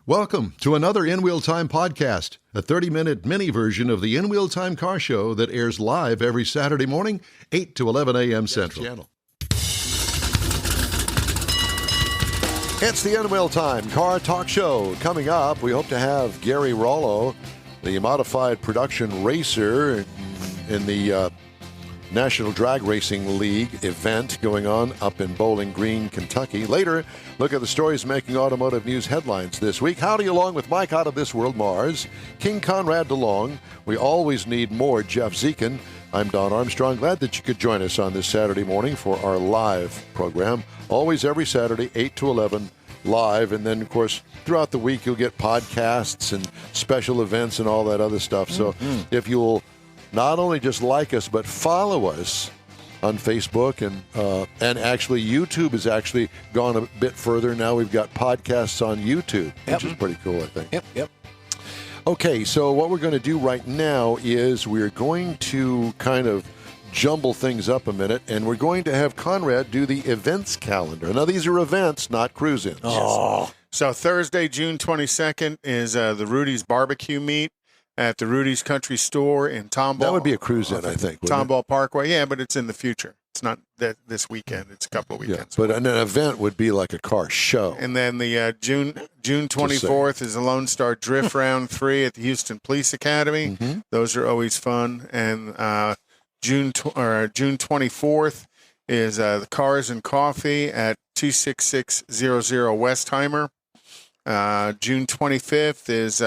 Welcome to another In Wheel Time podcast, a 30-minute mini version of the In Wheel Time car show that airs live every Saturday morning, 8 to 11 a.m. Central. It's the In Wheel Time car talk show. Coming up, we hope to have Gary Rollo, the modified production racer in the National Drag Racing League event going on up in Bowling Green, Kentucky. Later, look at the stories making automotive news headlines this week. Howdy along with Mike out of this world, Mars, King Konrad DeLong. We always need more Jeff Dziekan. I'm Don Armstrong. Glad that you could join us on this Saturday morning for our live program. Always every Saturday, 8 to 11, live. And then, of course, throughout the week, you'll get podcasts and special events and all that other stuff. So if you'll not only just like us, but follow us on Facebook. And actually, YouTube has actually gone a bit further. Now we've got podcasts on YouTube, which is pretty cool, I think. Yep. Okay, so what we're going to do right now is we're going to kind of jumble things up a minute, and we're going to have Konrad do the events calendar. Now, these are events, not cruise-ins. Oh. So Thursday, June 22nd, is the Rudy's barbecue meet at the Rudy's Country Store in Tomball. That would be a cruise-in, I think. Tomball Parkway, yeah, but it's in the future. It's not this weekend. It's a couple of weekends. Yeah, but an event would be like a car show. And then the June 24th is the Lone Star Drift Round 3 at the Houston Police Academy. Mm-hmm. Those are always fun. And June 24th is the Cars and Coffee at 26600 Westheimer. June 25th is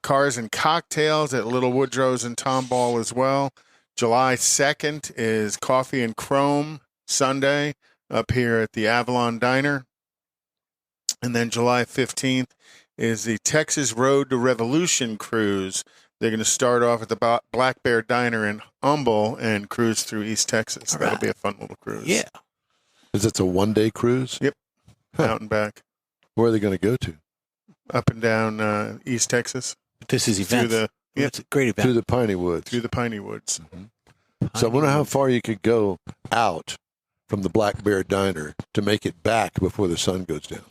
Cars and Cocktails at Little Woodrow's in Tomball as well. July 2nd is Coffee and Chrome Sunday up here at the Avalon Diner. And then July 15th is the Texas Road to Revolution Cruise. They're going to start off at the Black Bear Diner in Humble and cruise through East Texas. That'll be a fun little cruise. Yeah. Is it a one-day cruise? Yep. Out and back. Where are they going to go to? Up and down East Texas. This is events. It's a great event. Through the Piney Woods. Through the Piney Woods. Mm-hmm. So I wonder how far you could go out from the Black Bear Diner to make it back before the sun goes down.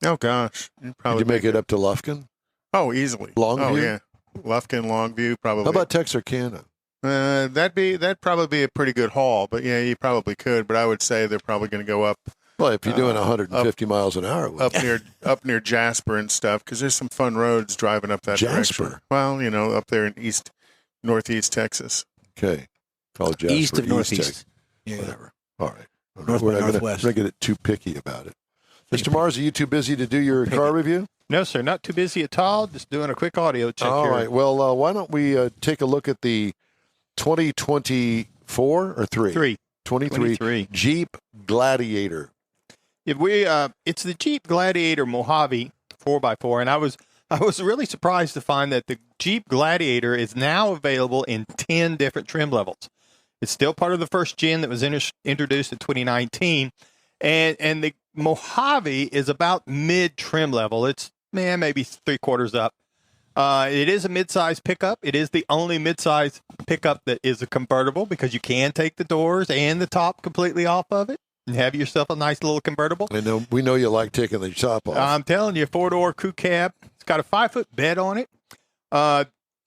Oh, gosh. Could you make it up to Lufkin? Oh, easily. Longview? Oh, yeah. Lufkin, Longview, probably. How about Texarkana? That'd probably be a pretty good haul, but yeah, you probably could. But I would say they're probably going to go up. Well, if you're doing 150 miles an hour, up near Jasper and stuff, because there's some fun roads driving up that direction. Well, up there in northeast Texas. Okay, call Jasper east of northeast. Yeah. Whatever. All right. We're not going to get it too picky about it. Mr. Mars, are you too busy to do your car review? No, sir, not too busy at all. Just doing a quick audio check. All here. right. Well, why don't we take a look at the 2024 or 23 Jeep Gladiator. It's the Jeep Gladiator Mojave 4x4, and I was really surprised to find that the Jeep Gladiator is now available in 10 different trim levels. It's still part of the first gen that was introduced in 2019, and the Mojave is about mid trim level. It's maybe 3/4 up. It is a midsize pickup. It is the only midsize pickup that is a convertible because you can take the doors and the top completely off of it and have yourself a nice little convertible. We know you like taking the top off. I'm telling you, 4-door crew cab. It's got a 5-foot bed on it.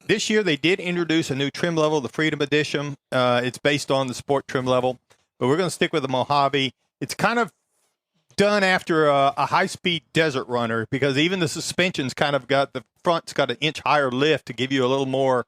This year they did introduce a new trim level, the Freedom Edition. It's based on the sport trim level, but we're going to stick with the Mojave. It's kind of done after a high-speed desert runner because even the suspension's kind of got the front's got an inch higher lift to give you a little more,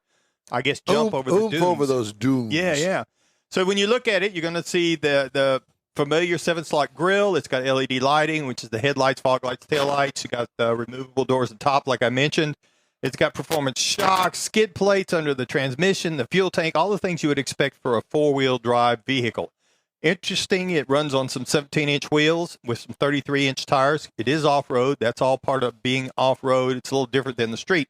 I guess, jump over the dunes. Over those dunes. Yeah. So when you look at it, you're going to see the familiar 7-slot grille. It's got LED lighting, which is the headlights, fog lights, tail lights. You got the removable doors at the top, like I mentioned. It's got performance shocks, skid plates under the transmission, the fuel tank, all the things you would expect for a 4-wheel drive vehicle. Interesting, it runs on some 17-inch wheels with some 33-inch tires. It is off-road. That's all part of being off-road. It's a little different than the street.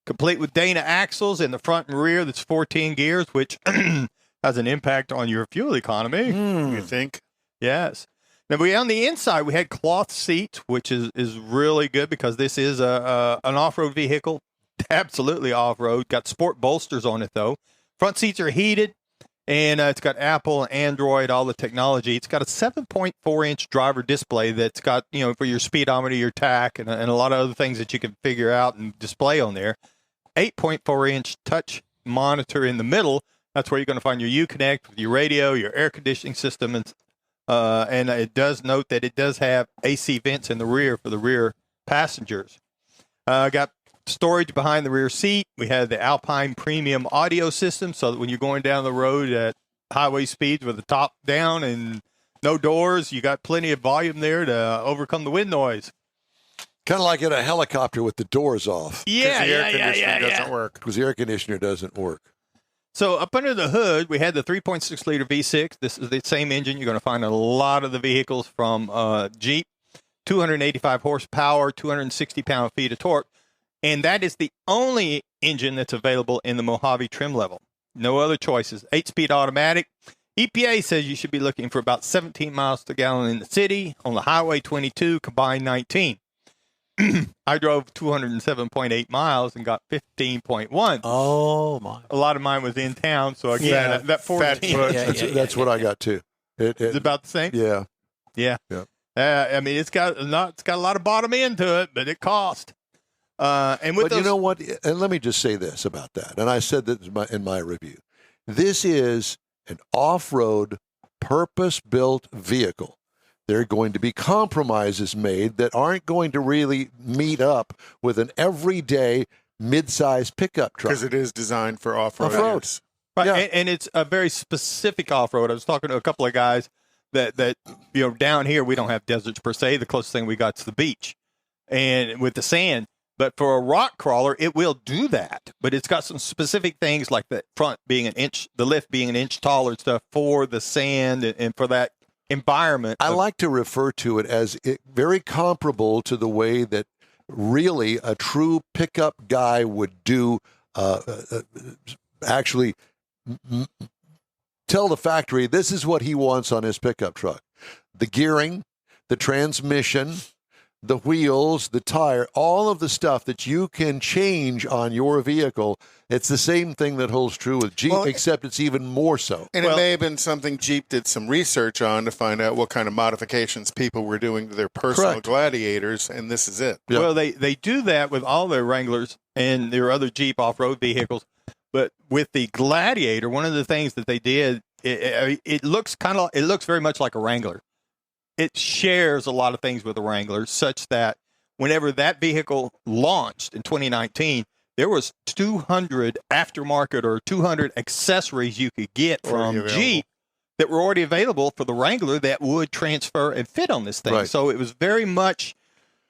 Complete with Dana axles in the front and rear. That's 14 gears, which has an impact on your fuel economy. You think? Yes. Now, on the inside, we had cloth seats, which is really good because this is an off-road vehicle. Absolutely off-road. Got sport bolsters on it, though. Front seats are heated. And it's got Apple, Android, all the technology. It's got a 7.4-inch driver display that's got, for your speedometer, your tach, and a lot of other things that you can figure out and display on there. 8.4-inch touch monitor in the middle. That's where you're going to find your Uconnect with your radio, your air conditioning system, and it does note that it does have AC vents in the rear for the rear passengers. Got storage behind the rear seat. We have the Alpine Premium audio system, so that when you're going down the road at highway speeds with the top down and no doors, you got plenty of volume there to overcome the wind noise. Kind of like in a helicopter with the doors off. Yeah, the air conditioner doesn't work. Because the air conditioner doesn't work. So up under the hood, we had the 3.6-liter V6. This is the same engine you're going to find in a lot of the vehicles from Jeep. 285 horsepower, 260 pound-feet of torque. And that is the only engine that's available in the Mojave trim level. No other choices. 8-speed automatic. EPA says you should be looking for about 17 miles per gallon in the city. On the highway, 22, combined 19. I drove 207.8 miles and got 15.1. Oh, my. A lot of mine was in town, so again, that 14. That's what I got, too. It's about the same? Yeah. Yeah. I mean, it's got a lot of bottom end to it, but it cost. But you know what? And let me just say this about that. And I said that in my review. This is an off-road, purpose-built vehicle. There are going to be compromises made that aren't going to really meet up with an everyday mid-size pickup truck. Because it is designed for off-road. Right, yeah. And it's a very specific off-road. I was talking to a couple of guys that down here we don't have deserts per se. The closest thing we got is the beach, and with the sand. But for a rock crawler, it will do that. But it's got some specific things like the front being an inch, the lift being an inch taller and stuff for the sand and for that environment. I like to refer to it as very comparable to the way that really a true pickup guy would do, actually tell the factory this is what he wants on his pickup truck. The gearing, the transmission, the wheels, the tire, all of the stuff that you can change on your vehicle. It's the same thing that holds true with Jeep, except it's even more so. And it may have been something Jeep did some research on to find out what kind of modifications people were doing to their personal Gladiators, and this is it. Yep. Well, they do that with all their Wranglers and their other Jeep off-road vehicles. But with the Gladiator, one of the things that they did, it looks very much like a Wrangler. It shares a lot of things with the Wrangler, such that whenever that vehicle launched in 2019, there was 200 aftermarket or 200 accessories you could get from Jeep that were already available for the Wrangler that would transfer and fit on this thing. Right. So it was very much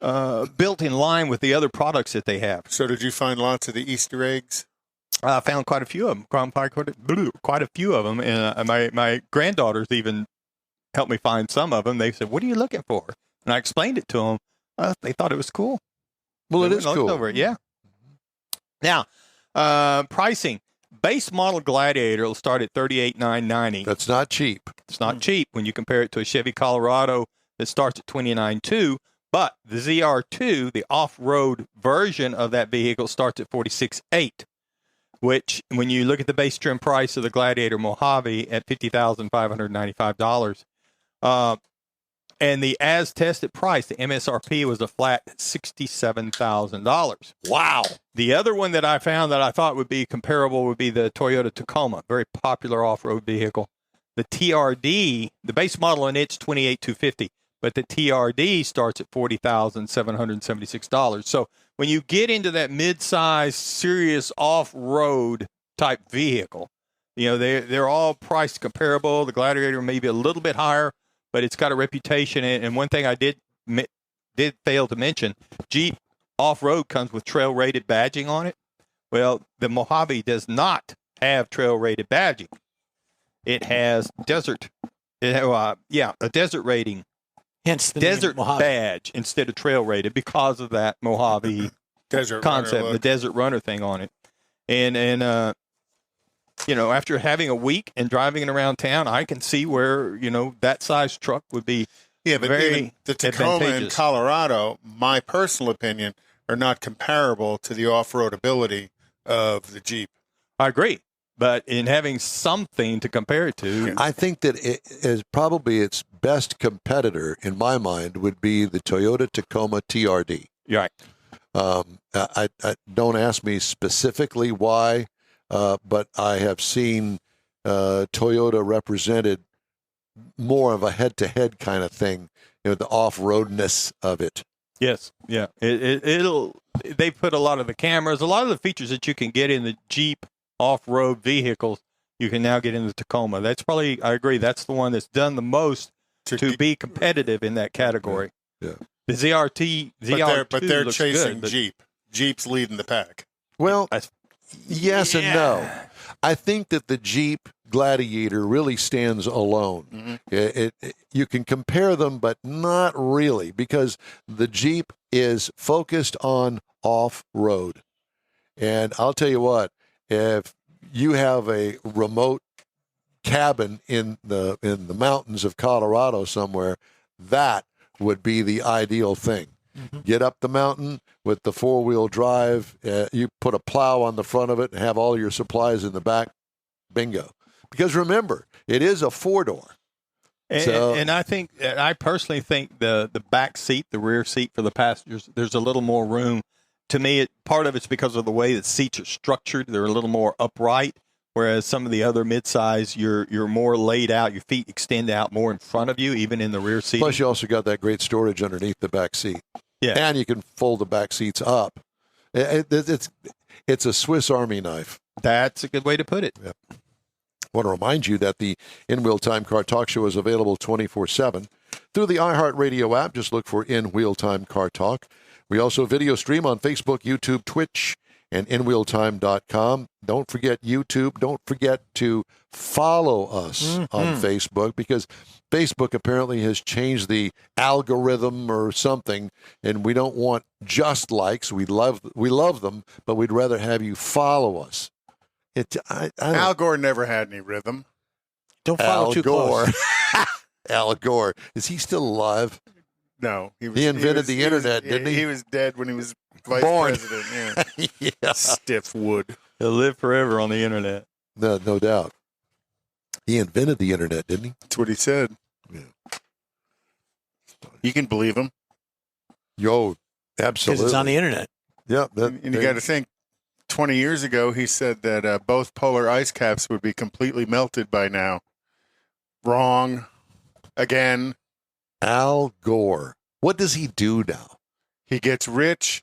built in line with the other products that they have. So did you find lots of the Easter eggs? I found quite a few of them. Quite a few of them, and my granddaughters even helped me find some of them. They said, "What are you looking for?" And I explained it to them. They thought it was cool. Well, it is cool. Over it. Yeah. Now, pricing. Base model Gladiator will start at $38,990. That's not cheap. It's not cheap when you compare it to a Chevy Colorado that starts at $29,200. But the ZR2, the off-road version of that vehicle, starts at $46,800. Which, when you look at the base trim price of the Gladiator Mojave at $50,595, and the as-tested price, the MSRP, was a flat $67,000. Wow. The other one that I found that I thought would be comparable would be the Toyota Tacoma, very popular off-road vehicle. The TRD, the base model on it's $28,250, but the TRD starts at $40,776. So when you get into that mid-size, serious off-road type vehicle, they're all priced comparable. The Gladiator may be a little bit higher, but it's got a reputation. And one thing I did fail to mention, Jeep off-road comes with trail-rated badging on it. Well, the Mojave does not have trail-rated badging. It has a desert rating. Hence the desert name badge instead of trail rated because of that Mojave desert concept, the desert runner thing on it. And after having a week and driving it around town, I can see where, that size truck would be but very the Tacoma in Colorado, my personal opinion, are not comparable to the off-road ability of the Jeep. I agree. But in having something to compare it to, I think that it is probably its best competitor in my mind would be the Toyota Tacoma TRD. right? I don't ask me specifically why, but I have seen Toyota represented more of a head-to-head kind of thing, the off-roadness of it. Yes, yeah. It'll. They put a lot of the cameras, a lot of the features that you can get in the Jeep off-road vehicles, you can now get in the Tacoma. That's probably, I agree, that's the one that's done the most to be competitive in that category. Yeah. The ZR2 but they're looks chasing good, but Jeep. Jeep's leading the pack. Well, yes and no. I think that the Jeep Gladiator really stands alone. Mm-hmm. You can compare them, but not really, because the Jeep is focused on off-road. And I'll tell you what, if you have a remote cabin in the mountains of Colorado somewhere, that would be the ideal thing. Mm-hmm. Get up the mountain with the four-wheel drive. You put a plow on the front of it and have all your supplies in the back. Bingo. Because remember, it is a four-door. And I personally think the back seat, the rear seat for the passengers, there's a little more room. To me, part of it's because of the way the seats are structured. They're a little more upright, whereas some of the other midsize, you're more laid out. Your feet extend out more in front of you, even in the rear seat. Plus, you also got that great storage underneath the back seat. Yeah, and you can fold the back seats up. It's a Swiss Army knife. That's a good way to put it. Yep. I want to remind you that the In-Wheel Time Car Talk Show is available 24/7 through the iHeartRadio app. Just look for In-Wheel Time Car Talk. We also video stream on Facebook, YouTube, Twitch, and InWheelTime.com. Don't forget YouTube. Don't forget to follow us on Facebook, because Facebook apparently has changed the algorithm or something, and we don't want just likes. We love them, but we'd rather have you follow us. Al Gore never had any rhythm. Don't follow Al too Gore. close. Al Gore. Is he still alive? No, he invented the internet, didn't he? He was dead when he was vice Born. president. Yeah. Yeah. Stiff wood. He'll live forever on the internet. No doubt. He invented the internet, didn't he? That's what he said. Yeah. You can believe him. Yo, absolutely. Because it's on the internet. Yeah. And you got to think, 20 years ago, he said that both polar ice caps would be completely melted by now. Wrong. Again. Al Gore. What does he do now? He gets rich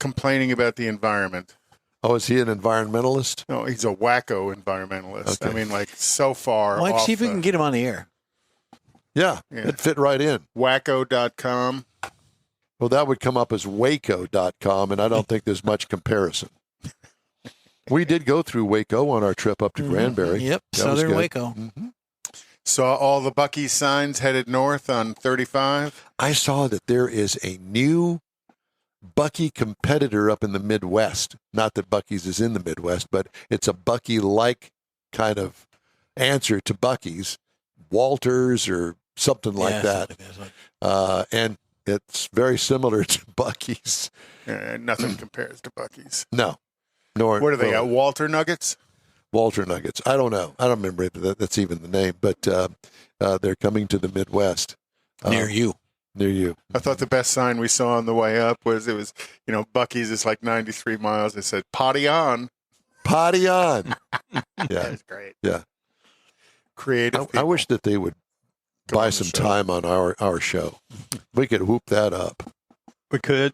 complaining about the environment. Oh, is he an environmentalist? No, he's a wacko environmentalist. Okay. I mean, like, so far Mike, off see if we can get him on the air. Yeah, it'd fit right in. Wacko.com. Well, that would come up as Waco.com, and I don't think there's much comparison. We did go through Waco on our trip up to Granbury. Yep, That was Southern good. Waco. Mm-hmm. Saw all the Buc-ee's signs headed north on 35. I saw that there is a new Buc-ee competitor up in the Midwest. Not that Buc-ee's is in the Midwest, but it's a Buc-ee-like kind of answer to Buc-ee's, Walters or something like that. And it's very similar to Buc-ee's. Nothing compares to Buc-ee's. No. Nor, What do they got? Walter Nuggets? Walter Nuggets. I don't know. I don't remember if that's even the name, but they're coming to the Midwest. Near you. Near you. I thought the best sign we saw on the way up was Buc-ee's is like 93 miles. It said potty on. Potty on. Yeah. That's great. Yeah. Creative. I wish that they would buy some time on our show. We could whoop that up. We could.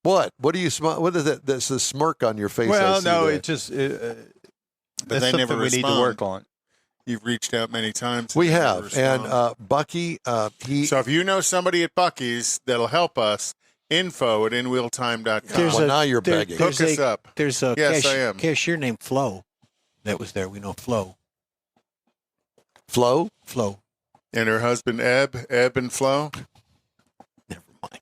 What? What do you smile? What is that? That's a smirk on your face. Well, I see no, there. it's just But that's they never something we need to respond. work on. You've reached out many times. We They never have, and respond. Buc-ee, So if you know somebody at Buc-ee's that'll help us, info at inwheeltime.com. Well, now you're begging. Hook us up. There's a Yes, I am. cashier named Flo that was there. We know Flo. Flo. And her husband, Ebb and Flo. Never mind.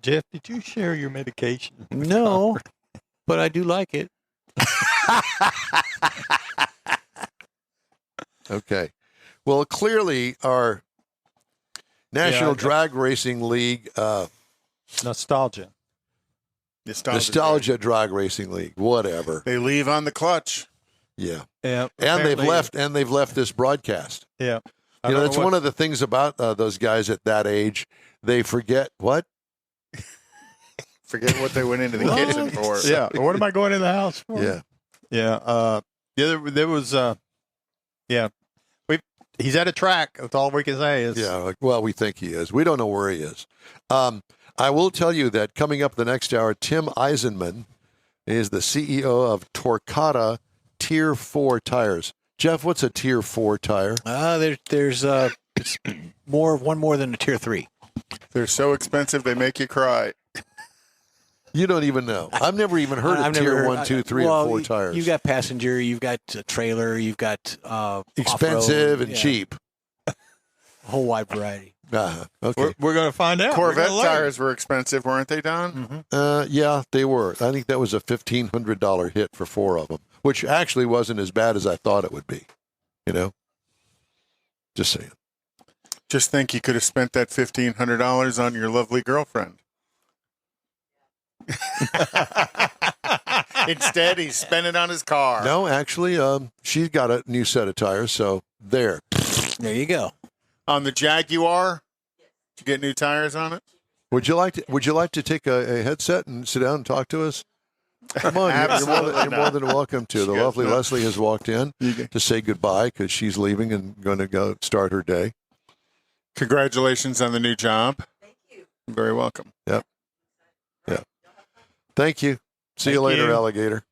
Jeff, did you share your medication? No, but I do like it. Okay. Well, clearly our National Yeah, Drag Racing League Nostalgia. Nostalgia Drag Racing League, whatever. They leave on the clutch. Yeah. Yeah. And they've left this broadcast. Yeah. That's one of the things about those guys at that age. They forget what? Forget what they went into the kitchen for. Yeah. What am I going in the house for? Yeah. Yeah. There was. Yeah. He's at a track. That's all we can say is. Yeah. Well, we think he is. We don't know where he is. I will tell you that coming up the next hour, Tim Eisenman is the CEO of Torquata Tier 4 tires. Jeff, what's a Tier 4 tire? There's it's one more than a Tier 3. They're so expensive they make you cry. You don't even know. I've never even heard of Tier 1, 2, 3, and 4 tires. You've got passenger, you've got trailer, you've got expensive off-road, and cheap. A whole wide variety. Okay. We're going to find out. Corvette tires were expensive, weren't they, Don? Mm-hmm. Yeah, they were. I think that was a $1,500 hit for 4 of them, which actually wasn't as bad as I thought it would be. Just saying. Just think you could have spent that $1,500 on your lovely girlfriend. Instead, he spent it on his car. No, actually, she's got a new set of tires, so there. There you go. On the Jaguar, did you get new tires on it? Would you like to take a headset and sit down and talk to us? Come on, you're more than welcome to. The lovely Leslie has walked in to say goodbye because she's leaving and going to go start her day. Congratulations on the new job. Thank you. You're very welcome. Yep. Yeah. Thank you. See you later, alligator.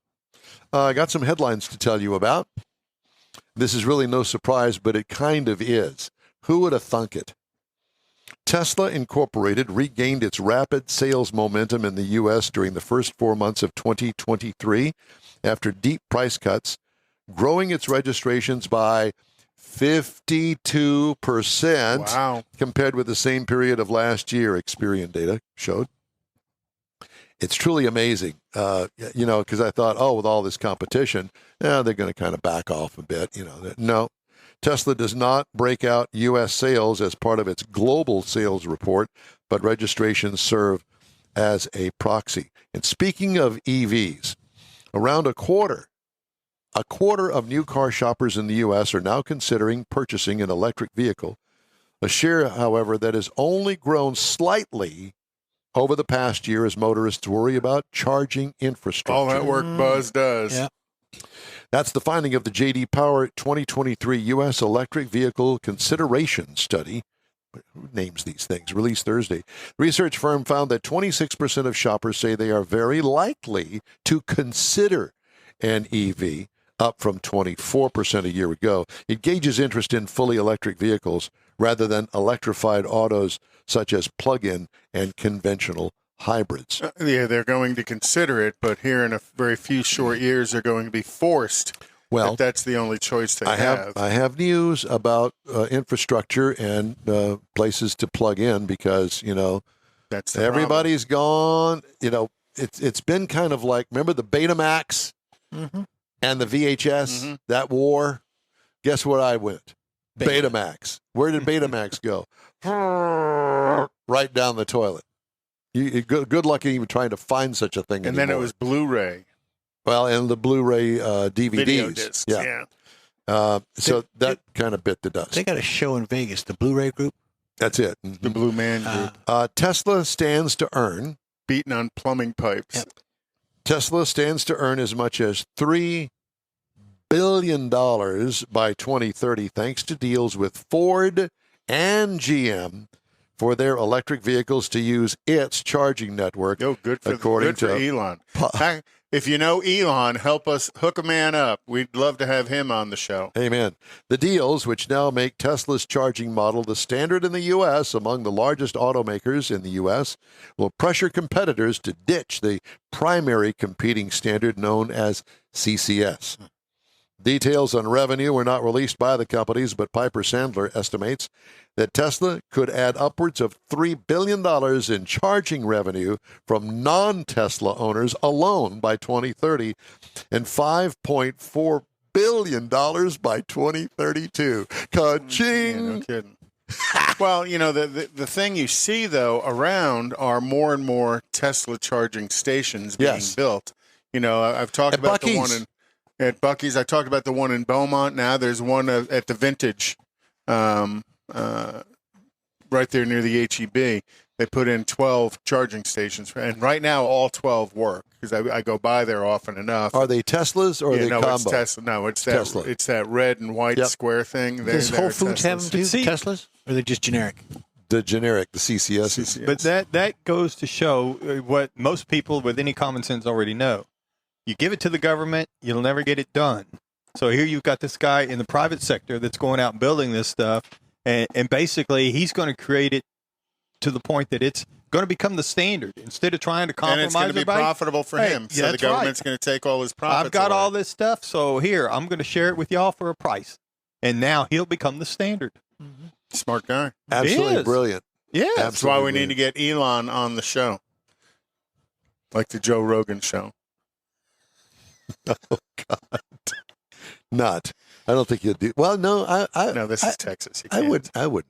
I got some headlines to tell you about. This is really no surprise, but it kind of is. Who would have thunk it? Tesla Incorporated regained its rapid sales momentum in the U.S. during the first 4 months of 2023 after deep price cuts, growing its registrations by 52% compared with the same period of last year, Experian data showed. It's truly amazing, because I thought, with all this competition, they're going to kind of back off a bit. No. Tesla does not break out U.S. sales as part of its global sales report, but registrations serve as a proxy. And speaking of EVs, around a quarter of new car shoppers in the U.S. are now considering purchasing an electric vehicle, a share, however, that has only grown slightly over the past year as motorists worry about charging infrastructure. All that work Buzz does. Yeah. That's the finding of the J.D. Power 2023 U.S. Electric Vehicle Consideration Study. Who names these things? Released Thursday. The research firm found that 26% of shoppers say they are very likely to consider an EV, up from 24% a year ago. It gauges interest in fully electric vehicles rather than electrified autos such as plug-in and conventional hybrids. Yeah, they're going to consider it, but here in a very few short years, they're going to be forced. Well, if that's the only choice they have. I have news about infrastructure and places to plug in because, that's everybody's gone. It's been kind of like, remember the Betamax and the VHS, that war? Guess where I went? Betamax. Where did Betamax go? Right down the toilet. Good luck even trying to find such a thing. And then it was Blu-ray. Well, and the Blu-ray DVDs. Video discs, yeah. So that kind of bit the dust. They got a show in Vegas, the Blu-ray Group. That's it. The Blue Man Group. Tesla stands to earn. Beaten on plumbing pipes. Yep. Tesla stands to earn as much as $3 billion by 2030 thanks to deals with Ford and GM for their electric vehicles to use its charging network. Good for Elon. If you know Elon, help us hook a man up. We'd love to have him on the show. Amen. The deals, which now make Tesla's charging model the standard in the U.S. among the largest automakers in the U.S., will pressure competitors to ditch the primary competing standard known as CCS. Details on revenue were not released by the companies, but Piper Sandler estimates that Tesla could add upwards of $3 billion in charging revenue from non-Tesla owners alone by 2030 and $5.4 billion by 2032. Ka-ching! Yeah, no kidding. Well, the thing you see, though, around are more and more Tesla charging stations being built. I've talked about the one at Buc-ee's. I talked about the one in Beaumont. Now there's one at the Vintage, right there near the HEB. They put in 12 charging stations, and right now all 12 work because I go by there often enough. Are they Teslas or are they combo? It's Tesla. No, it's Tesla. It's that red and white square thing. Does Whole Foods have them too, Teslas? Or are they just generic? The generic, the CCS. But that goes to show what most people with any common sense already know. You give it to the government, you'll never get it done. So here you've got this guy in the private sector that's going out and building this stuff, and basically he's going to create it to the point that it's going to become the standard instead of trying to compromise. And it's going to be profitable for him. So the government's going to take all his profits. I've got all this stuff, so here, I'm going to share it with y'all for a price. And now he'll become the standard. Mm-hmm. Smart guy. Absolutely brilliant. Yeah. That's why we need to get Elon on the show. Like the Joe Rogan show. Oh, God. Not. I don't think you'll do. Well, no. No, this is Texas. I wouldn't know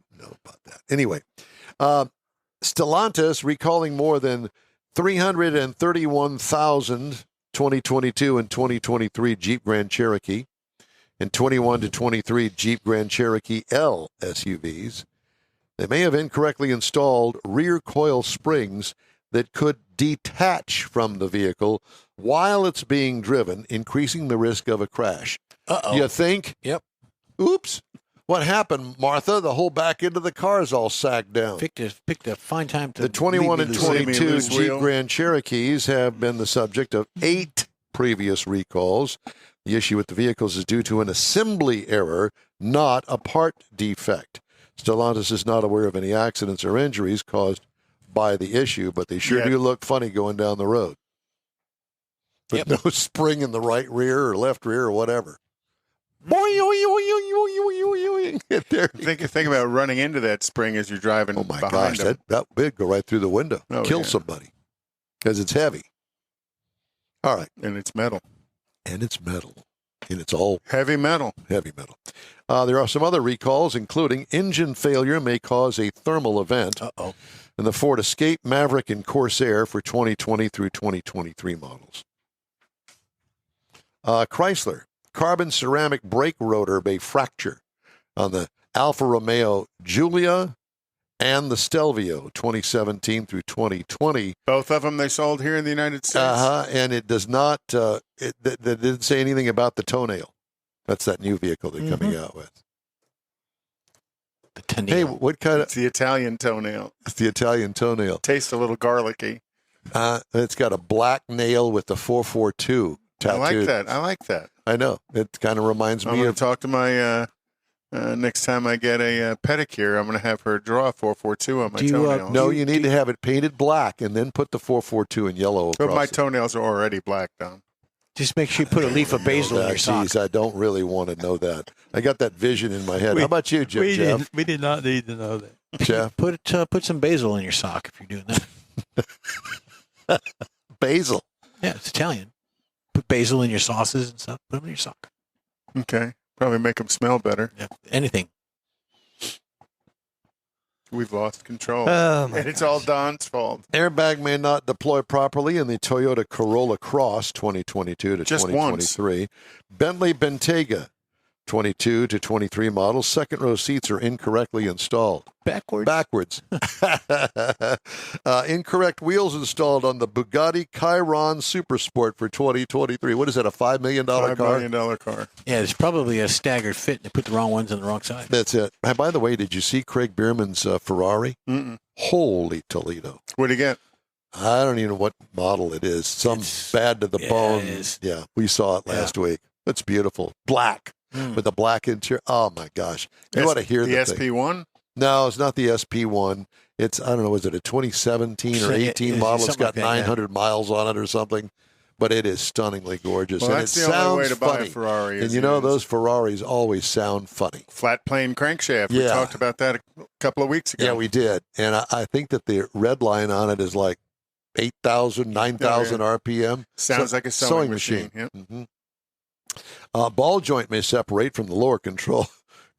about that. Anyway. Stellantis recalling more than 331,000 2022 and 2023 Jeep Grand Cherokee and 21 to 23 Jeep Grand Cherokee L SUVs. They may have incorrectly installed rear coil springs that could detach from the vehicle while it's being driven, increasing the risk of a crash. Uh-oh. You think? Yep. Oops. What happened, Martha? The whole back end of the car is all sagged down. Picked a fine time to. The 21 and 22 Jeep wheel. Grand Cherokees have been the subject of 8 previous recalls. The issue with the vehicles is due to an assembly error, not a part defect. Stellantis is not aware of any accidents or injuries caused by the issue, but they sure do look funny going down the road. With no spring in the right rear or left rear or whatever. Think about running into that spring as you're driving. Oh my gosh, that would go right through the window, kill somebody because it's heavy. All right, and it's metal, and it's all heavy metal. Heavy metal. There are some other recalls, including engine failure may cause a thermal event. In the Ford Escape, Maverick, and Corsair for 2020 through 2023 models. Chrysler. Carbon ceramic brake rotor may fracture on the Alfa Romeo Giulia and the Stelvio 2017 through 2020. Both of them they sold here in the United States. And it does not, that didn't say anything about the toenail. That's that new vehicle they're coming out with. The toenail. Hey, what kind of? It's the Italian toenail. It's the Italian toenail. Tastes a little garlicky. It's got a black nail with the 442 tattooed. I like that. I know. It kind of reminds me of. I'm going to talk to my, next time I get a pedicure, I'm going to have her draw a 442 on my toenails. No, you need to have it painted black and then put the 442 in yellow across But my toenails are already black, Don. Just make sure you put a leaf of basil in your sock. Geez, I don't really want to know that. I got that vision in my head. How about you, Jeff? We did not need to know that. Jeff? Put some basil in your sock if you're doing that. Basil? Yeah, it's Italian. Put basil in your sauces and stuff. Put them in your sock. Okay. Probably make them smell better. Yeah, anything. We've lost control. Oh, and it's all Don's fault. Airbag may not deploy properly in the Toyota Corolla Cross 2022 to Just 2023. Once. Bentley Bentayga 22 to 23 models. Second row seats are incorrectly installed. Backwards. Incorrect wheels installed on the Bugatti Chiron Supersport for 2023. What is that, a $5 million car? $5 million car. Yeah, it's probably a staggered fit. They put the wrong ones on the wrong side. That's it. And by the way, did you see Craig Bierman's Ferrari? Mm-mm. Holy Toledo. What do you get? I don't even know what model it is. It's bad to the bone. Yeah, we saw it last week. It's beautiful. Black. With the black interior. Oh, my gosh. You ought to hear the SP1? No, it's not the SP1. It's, I don't know, is it a 2017 or 18 model? It's got 900 miles on it or something. But it is stunningly gorgeous. Well, and that's it the sounds only way to funny. buy a Ferrari. And you know, those Ferraris always sound funny. Flat plane crankshaft. We talked about that a couple of weeks ago. Yeah, we did. And I think that the red line on it is like 8,000, 9,000 RPM. Sounds like a sewing machine. Yep. Mm-hmm. Ball joint may separate from the lower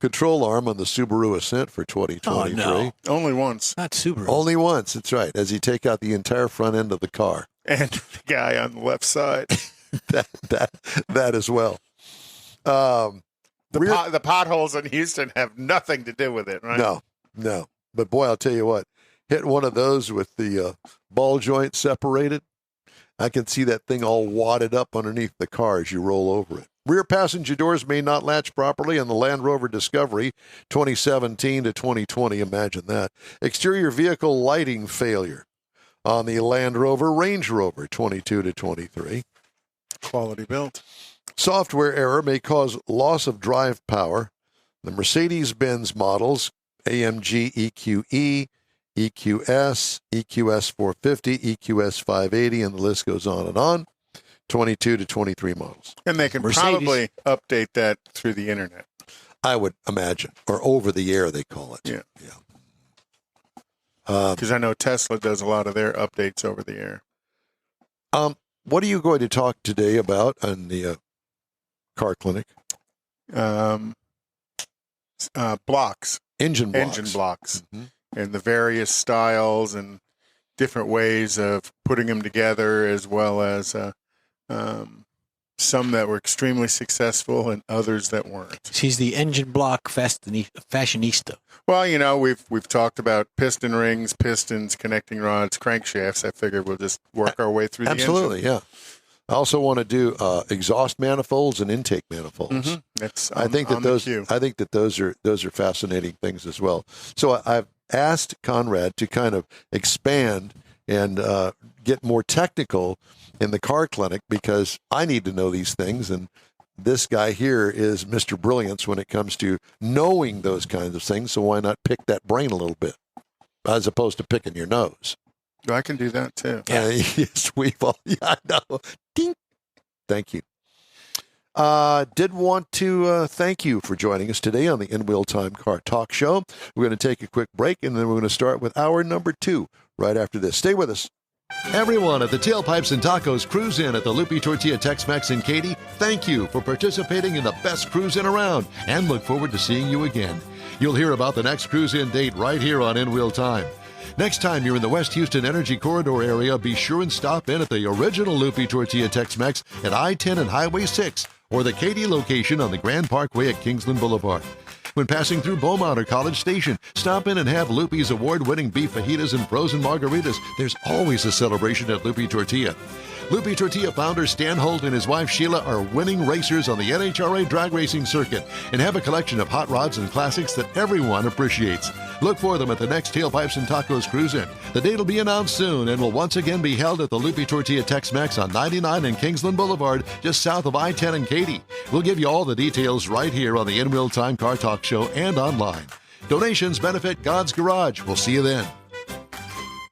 control arm on the Subaru Ascent for 2023. Oh, no. Only once. Not Subaru. Only once, that's right, as you take out the entire front end of the car. And the guy on the left side. that as well. The potholes in Houston have nothing to do with it, right? No. But boy, I'll tell you what, hit one of those with the ball joint separated, I can see that thing all wadded up underneath the car as you roll over it. Rear passenger doors may not latch properly on the Land Rover Discovery 2017 to 2020. Imagine that. Exterior vehicle lighting failure on the Land Rover Range Rover 22 to 23. Quality built. Software error may cause loss of drive power. The Mercedes-Benz models, AMG EQE, EQS, EQS 450, EQS 580, and the list goes on and on. 22 to 23 models. And they can Mercedes. probably update that through the internet. I would imagine. Or over the air, they call it. Yeah. Yeah. Because I know Tesla does a lot of their updates over the air. What are you going to talk today about on the car clinic? Blocks. Engine blocks. Engine blocks. Mhm. And the various styles and different ways of putting them together, as well as some that were extremely successful and others that weren't. She's the engine block fashionista. Well, you know, we've talked about piston rings, pistons, connecting rods, crankshafts. I figured we'll just work our way through the Absolutely, engine. yeah. I also want to do exhaust manifolds and intake manifolds. Mhm. That's I think that those are fascinating things as well. So I've asked Konrad to kind of expand and get more technical in the car clinic because I need to know these things, and this guy here is Mr. Brilliance when it comes to knowing those kinds of things. So why not pick that brain a little bit as opposed to picking your nose? I can do that too. Yes, we've all. Yeah, I know. Ding. Thank you. Did want to thank you for joining us today on the In Wheel Time Car Talk Show. We're going to take a quick break, and then we're going to start with hour number 2 right after this. Stay with us. Everyone at the Tailpipes and Tacos Cruise In at the Loopy Tortilla Tex-Mex in Katy, thank you for participating in the best cruise in around and look forward to seeing you again. You'll hear about the next cruise in date right here on In Wheel Time. Next time you're in the West Houston Energy Corridor area, be sure and stop in at the original Loopy Tortilla Tex-Mex at I-10 and Highway 6 or the Katy location on the Grand Parkway at Kingsland Boulevard. When passing through Beaumont or College Station, stop in and have Loopy's award-winning beef fajitas and frozen margaritas. There's always a celebration at Loopy Tortilla. Loopy Tortilla founder Stan Holt and his wife Sheila are winning racers on the NHRA drag racing circuit and have a collection of hot rods and classics that everyone appreciates. Look for them at the next Tailpipes and Tacos Cruise In. The date will be announced soon and will once again be held at the Loopy Tortilla Tex-Mex on 99 and Kingsland Boulevard, just south of I-10 and Katy. We'll give you all the details right here on the In Real Time Car Talk Show and online. Donations benefit God's Garage. We'll see you then.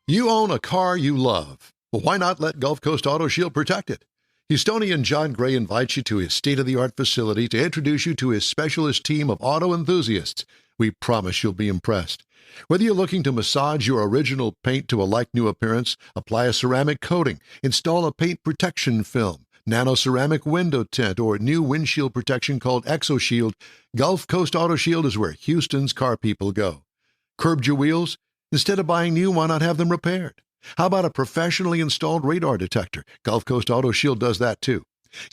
You own a car you love. Well, why not let Gulf Coast Auto Shield protect it? Houstonian John Gray invites you to his state-of-the-art facility to introduce you to his specialist team of auto enthusiasts. We promise you'll be impressed. Whether you're looking to massage your original paint to a like-new appearance, apply a ceramic coating, install a paint protection film, nano-ceramic window tint, or new windshield protection called ExoShield, Gulf Coast Auto Shield is where Houston's car people go. Curbed your wheels? Instead of buying new, why not have them repaired? How about a professionally installed radar detector? Gulf Coast Auto Shield does that too.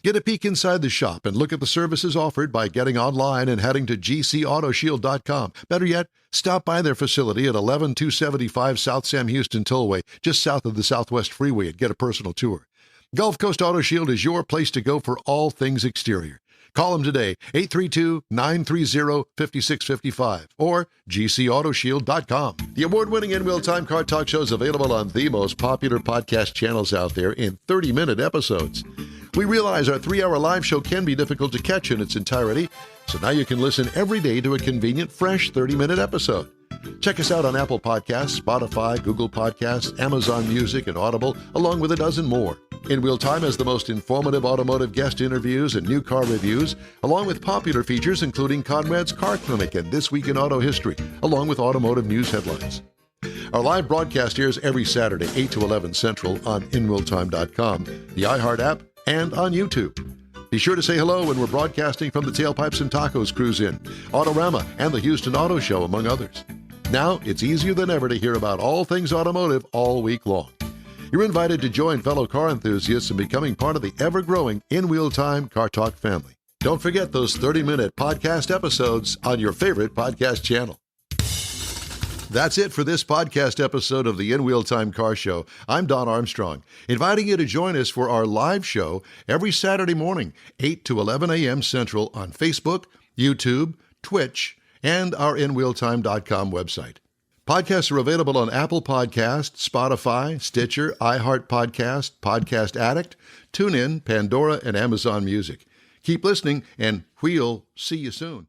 Get a peek inside the shop and look at the services offered by getting online and heading to gcautoshield.com. Better yet, stop by their facility at 11275 South Sam Houston Tollway, just south of the Southwest Freeway, and get a personal tour. Gulf Coast Auto Shield is your place to go for all things exterior. Call them today, 832-930-5655 or gcautoshield.com. The award-winning In Wheel Time Car Talk Show is available on the most popular podcast channels out there in 30-minute episodes. We realize our 3-hour live show can be difficult to catch in its entirety, so now you can listen every day to a convenient, fresh 30-minute episode. Check us out on Apple Podcasts, Spotify, Google Podcasts, Amazon Music, and Audible, along with a dozen more. In Wheel Time has the most informative automotive guest interviews and new car reviews, along with popular features including Konrad's Car Clinic and This Week in Auto History, along with automotive news headlines. Our live broadcast airs every Saturday, 8 to 11 Central on InWheelTime.com, the iHeart app, and on YouTube. Be sure to say hello when we're broadcasting from the Tailpipes and Tacos Cruise-In, Autorama, and the Houston Auto Show, among others. Now, it's easier than ever to hear about all things automotive all week long. You're invited to join fellow car enthusiasts in becoming part of the ever-growing In Wheel Time Car Talk family. Don't forget those 30-minute podcast episodes on your favorite podcast channel. That's it for this podcast episode of the In Wheel Time Car Show. I'm Don Armstrong, inviting you to join us for our live show every Saturday morning, 8 to 11 a.m. Central on Facebook, YouTube, Twitch, and our InWheelTime.com website. Podcasts are available on Apple Podcasts, Spotify, Stitcher, iHeart Podcast, Podcast Addict, TuneIn, Pandora, and Amazon Music. Keep listening, and we'll see you soon.